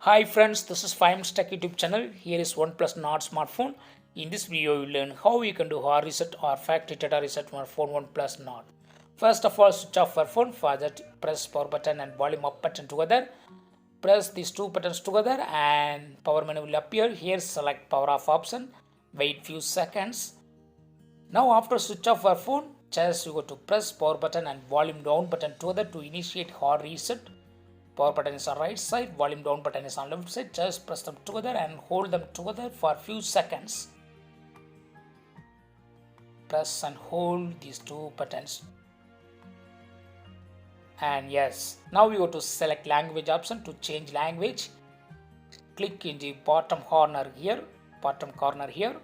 Hi friends, this is 5 Minutes Tech YouTube channel. Here is Oneplus Nord smartphone. In this video, you will learn how you can do hard reset or factory data reset on phone Oneplus Nord. First of all, switch off your phone. For that, press power button and volume up button together. Press these two buttons together and power menu will appear. Here, select power off option. Wait few seconds. Now after switch off your phone, just you go to press power button and volume down button together to initiate hard reset. Power button is on right side, volume down button is on left side. Just press them together and hold them together for a few seconds. Press and hold these two buttons. And yes, now we go to select language option to change language. Click in the bottom corner here,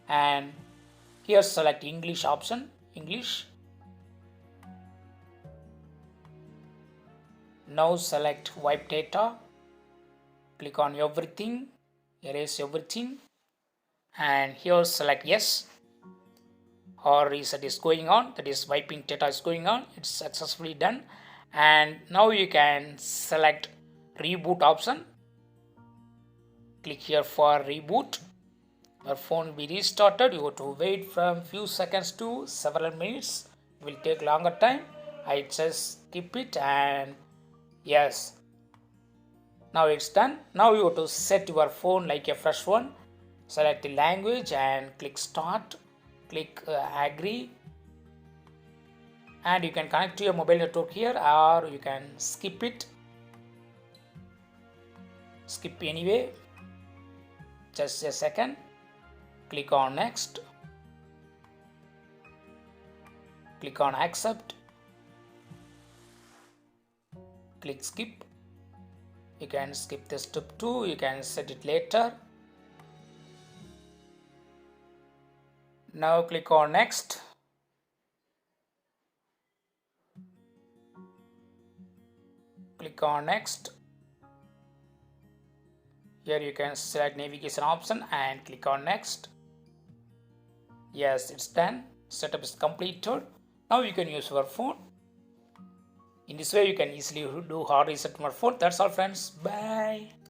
and here select English option, English. Now select wipe data, click on everything, erase everything, and here select yes. Or reset is going on, that is wiping data is going on, it's successfully done. And now you can select reboot option, click here for reboot. Your phone will be restarted. You have to wait from few seconds to several minutes, it will take longer time. I just skip it and yes, now it's done. Now you have to set your phone like a fresh one. Select the language and click start, click agree, and you can connect to your mobile network here, or you can skip it, skip anyway. Just a second, click on next, click on accept, click skip. You can skip this step 2, you can set it later. Now click on next. Click on next. Here you can select navigation option and click on next. Yes, it's done. Setup is completed. Now you can use your phone. In this way, you can easily do hard reset on your phone. That's all friends. Bye.